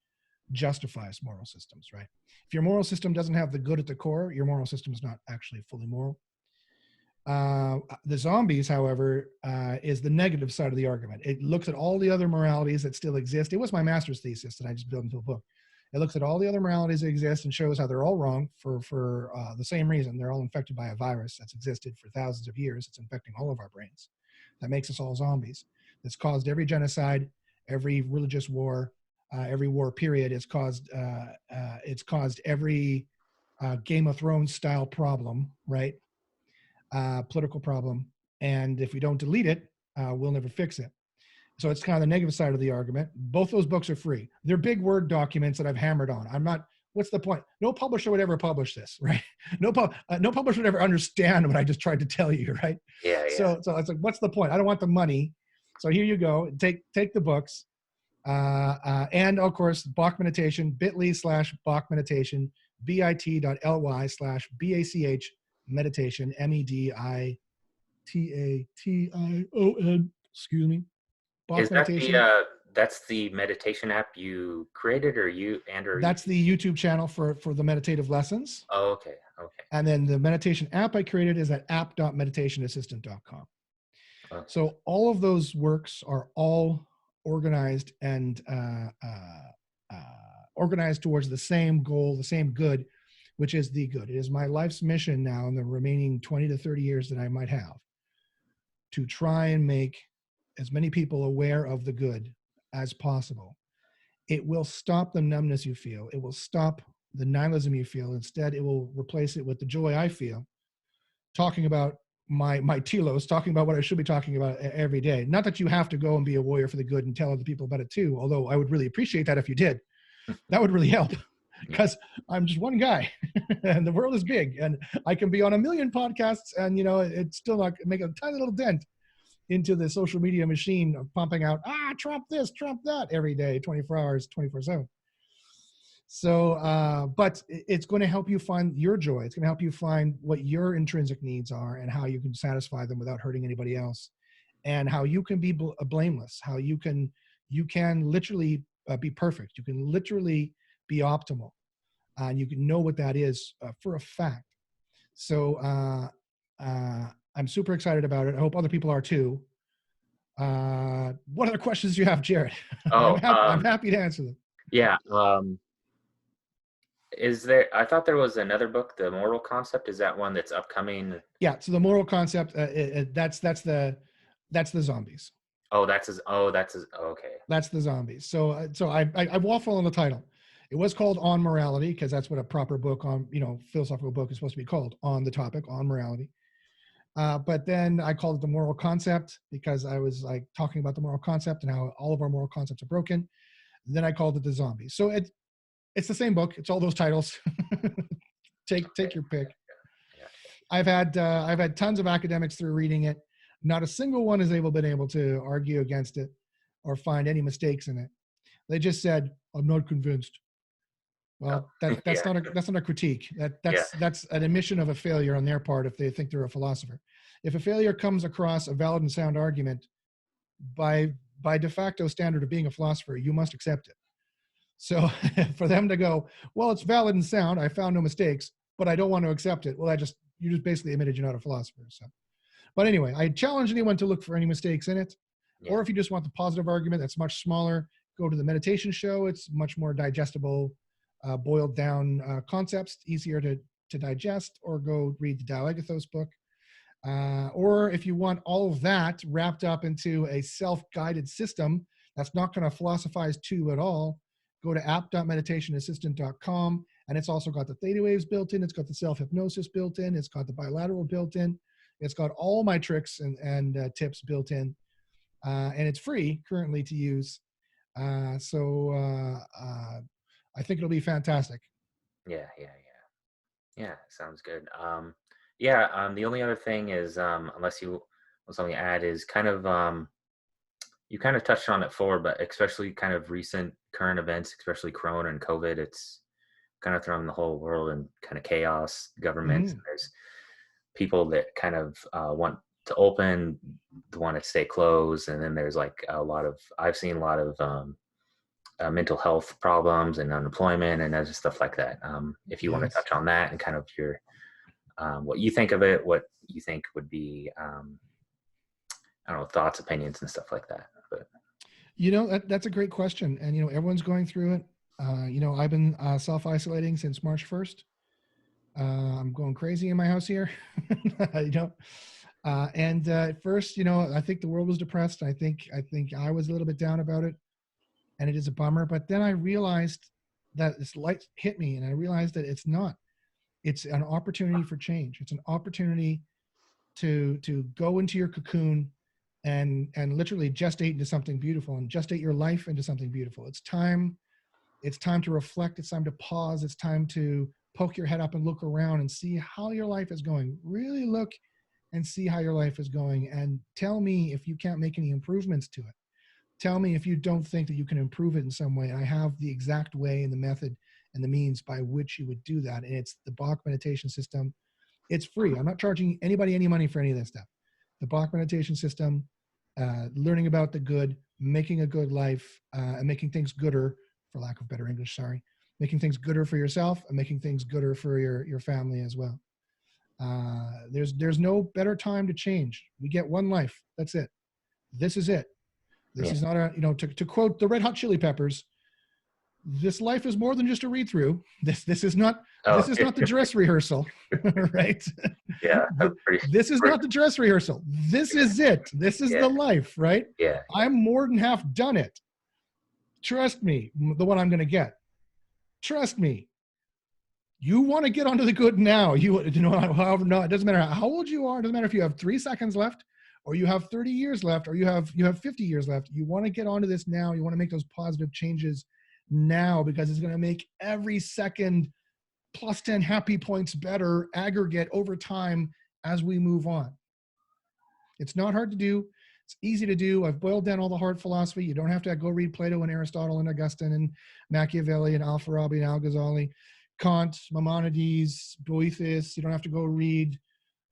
justifies moral systems, right? If your moral system doesn't have the good at the core, your moral system is not actually fully moral. The zombies, however, is the negative side of the argument. It looks at all the other moralities that still exist. It was my master's thesis that I just built into a book. It looks at all the other moralities that exist and shows how they're all wrong for the same reason. They're all infected by a virus that's existed for thousands of years. It's infecting all of our brains. That makes us all zombies. That's caused every genocide, every religious war, every war period. It's caused every Game of Thrones style problem, right? Political problem. And if we don't delete it, we'll never fix it. So it's kind of the negative side of the argument. Both those books are free. They're big Word documents that I've hammered on. I'm not, what's the point? No publisher would ever publish this, right? No publisher would ever understand what I just tried to tell you, right? Yeah. So it's like, what's the point? I don't want the money. So here you go. Take the books. And of course, Bach Meditation, bit.ly/Bach Meditation, bit.ly/BACH meditation, MEDITATION, excuse me. Bach Is that Meditation. that's the meditation app you created, or that's the YouTube channel for the meditative lessons. Oh, okay. And then the meditation app I created is at app.meditationassistant.com. Okay. So all of those works are all organized and organized towards the same goal, the same good, which is the good. It is my life's mission now in the remaining 20 to 30 years that I might have to try and make as many people aware of the good as possible. It will stop the numbness you feel. It will stop the nihilism you feel. Instead, it will replace it with the joy I feel, talking about my telos, talking about what I should be talking about every day. Not that you have to go and be a warrior for the good and tell other people about it too, although I would really appreciate that if you did. That would really help, because I'm just one guy and the world is big, and I can be on a million podcasts and, it's still not make a tiny little dent into the social media machine of pumping out, Trump this, Trump that every day, 24 hours, 24/7. So, but it's going to help you find your joy. It's going to help you find what your intrinsic needs are and how you can satisfy them without hurting anybody else, and how you can be blameless, how you can literally be perfect. You can literally be optimal, and you can know what that is for a fact. So I'm super excited about it. I hope other people are too. What other questions do you have, Jared? Oh, I'm happy to answer them. Yeah. Is there? I thought there was another book, The Moral Concept. Is that one that's upcoming? Yeah. So the moral concept, that's the zombies. Oh, that's his. Oh, okay. That's the zombies. So I waffle on the title. It was called On Morality because that's what a proper book on, philosophical book is supposed to be called, on the topic, on morality. But then I called it the moral concept because I was like talking about the moral concept and how all of our moral concepts are broken. Then I called it the zombie. So it's the same book. It's all those titles. Take your pick. I've had tons of academics through reading it. Not a single one has been able to argue against it or find any mistakes in it. They just said, "I'm not convinced." Well, that's not a critique. That's an admission of a failure on their part if they think they're a philosopher. If a failure comes across a valid and sound argument, by de facto standard of being a philosopher, you must accept it. So for them to go, well, it's valid and sound, I found no mistakes, but I don't want to accept it. Well, you just basically admitted you're not a philosopher. So, but anyway, I challenge anyone to look for any mistakes in it. Yeah. Or if you just want the positive argument that's much smaller, go to the meditation show. It's much more digestible, boiled down concepts, easier to digest, or go read the Tao Agathos book. Or if you want all of that wrapped up into a self-guided system that's not going to philosophize to at all, go to app.meditationassistant.com, and it's also got the Theta Waves built in. It's got the self-hypnosis built in. It's got the bilateral built in. It's got all my tricks and tips built in. And it's free currently to use. So I think it'll be fantastic. Yeah, sounds good. The only other thing is, unless you want something to add, is kind of, you kind of touched on it before, but especially kind of recent current events, especially Corona and COVID, it's kind of thrown the whole world in kind of chaos. Governments, there's people that kind of want to open, want to stay closed, and then there's like I've seen a lot of mental health problems and unemployment and other stuff like that. If you want to touch on that and kind of your what you think of it, what you think would be I don't know, thoughts, opinions, and stuff like that. But that's a great question, and everyone's going through it. I've been self-isolating since March 1st. I'm going crazy in my house here. And at first, I think the world was depressed. I think I was a little bit down about it, and it is a bummer. But then I realized that this light hit me, and I realized that it's not. It's an opportunity for change. It's an opportunity to go into your cocoon and literally gestate into something beautiful, and gestate your life into something beautiful. It's time to reflect. It's time to pause. It's time to poke your head up and look around and see how your life is going. Really look and see how your life is going, and tell me if you can't make any improvements to it. Tell me if you don't think that you can improve it in some way. I have the exact way and the method and the means by which you would do that. And it's the Bach meditation system. It's free. I'm not charging anybody any money for any of that stuff. The Bach meditation system, learning about the good, making a good life, and making things gooder, for lack of better English, sorry, making things gooder for yourself and making things gooder for your family as well. There's no better time to change. We get one life. That's it. This is it. This is not to quote the Red Hot Chili Peppers, this life is more than just a read through. This is not the dress rehearsal, right? Yeah. This is not the dress rehearsal. This is it. This is the life, right? Yeah. I'm more than half done it. Trust me, the one I'm going to get. Trust me. You want to get onto the good now. However, no, it doesn't matter how old you are. It doesn't matter if you have 3 seconds left, or you have 30 years left, or you have 50 years left. You want to get onto this now. You want to make those positive changes now, because it's going to make every second plus 10 happy points better aggregate over time as we move on. It's not hard to do. It's easy to do. I've boiled down all the hard philosophy. You don't have to go read Plato and Aristotle and Augustine and Machiavelli and Al-Farabi and Al-Ghazali, Kant, Maimonides, Boethius. You don't have to go read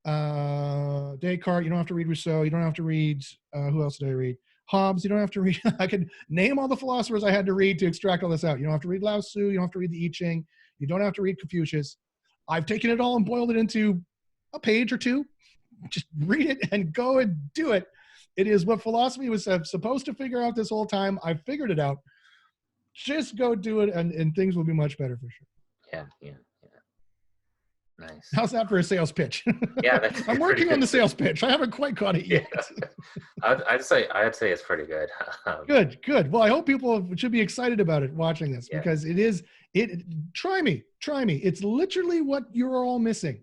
Descartes. You don't have to read Rousseau. You don't have to read, who else did I read? Hobbes. You don't have to read, I could name all the philosophers I had to read to extract all this out. You don't have to read Lao Tzu. You don't have to read the I Ching. You don't have to read Confucius. I've taken it all and boiled it into a page or two. Just read it and go and do it. It is what philosophy was supposed to figure out this whole time. I figured it out. Just go do it, and things will be much better for sure. Yeah. Nice. How's that for a sales pitch? Yeah, that's I'm working on the sales pitch. I haven't quite got it yet. Yeah. I'd say it's pretty good. Good. Well, I hope people should be excited about it watching this, Yeah. because try me. It's literally what you're all missing.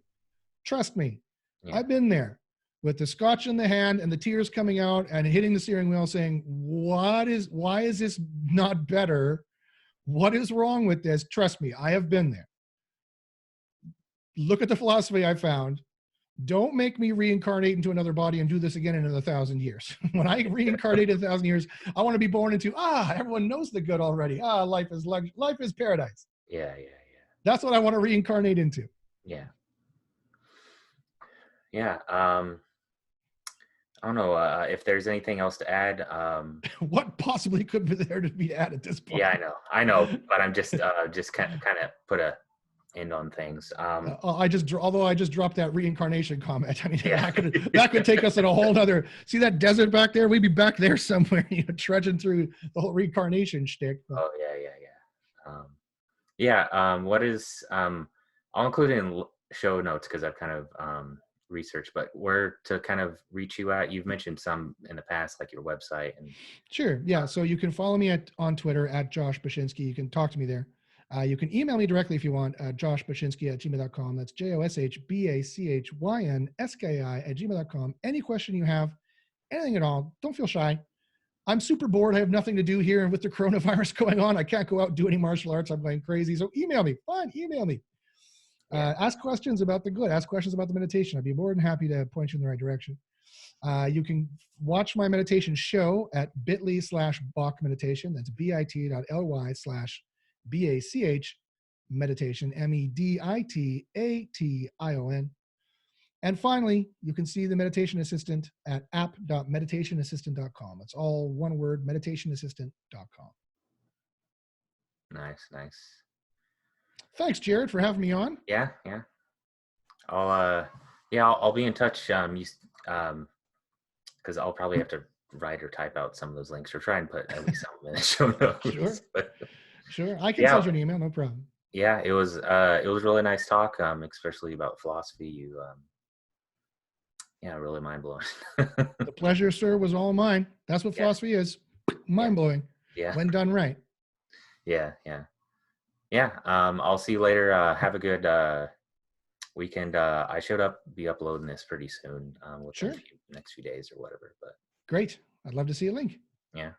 Trust me. Yeah. I've been there with the scotch in the hand and the tears coming out and hitting the steering wheel saying, why is this not better? What is wrong with this? Trust me, I have been there. Look at the philosophy I found. Don't make me reincarnate into another body and do this again in 1,000 years. When I reincarnate in 1,000 years, I want to be born into, everyone knows the good already. Life is paradise. Yeah. That's what I want to reincarnate into. Yeah. Yeah. I don't know if there's anything else to add. What possibly could be there to be added at this point? Yeah, I know, but I'm just kind of put a end on things. Although I just dropped that reincarnation comment. I mean, Yeah. that could take us in a whole nother. See that desert back there? We'd be back there somewhere, trudging through the whole reincarnation shtick. Oh yeah. What is I'll include it in show notes because I've kind of researched, but where to kind of reach you at? You've mentioned some in the past, like your website and. Sure. Yeah. So you can follow me on Twitter at Josh Bachynski. You can talk to me there. You can email me directly if you want, joshbachynski@gmail.com. That's JOSHBACHYNSKI@gmail.com. Any question you have, anything at all, don't feel shy. I'm super bored. I have nothing to do here. And with the coronavirus going on, I can't go out and do any martial arts. I'm going crazy. So email me. Fine, email me. Ask questions about the good. Ask questions about the meditation. I'd be more than happy to point you in the right direction. You can watch my meditation show at bit.ly/Bach meditation. That's bit.ly/BACH meditation, MEDITATION. And finally, you can see the meditation assistant at app.meditationassistant.com. It's all one word, meditationassistant.com. Nice. Thanks, Jared, for having me on. Yeah. I'll be in touch. Because I'll probably have to write or type out some of those links or try and put at least some in the show notes. Sure. I can send you an email, no problem. Yeah, it was really nice talk, especially about philosophy. You really mind blowing. The pleasure, sir, was all mine. That's what philosophy is. Mind blowing. Yeah. When done right. Yeah. I'll see you later. Have a good weekend. I should be uploading this pretty soon. Within the next few days or whatever. But great. I'd love to see a link. Yeah.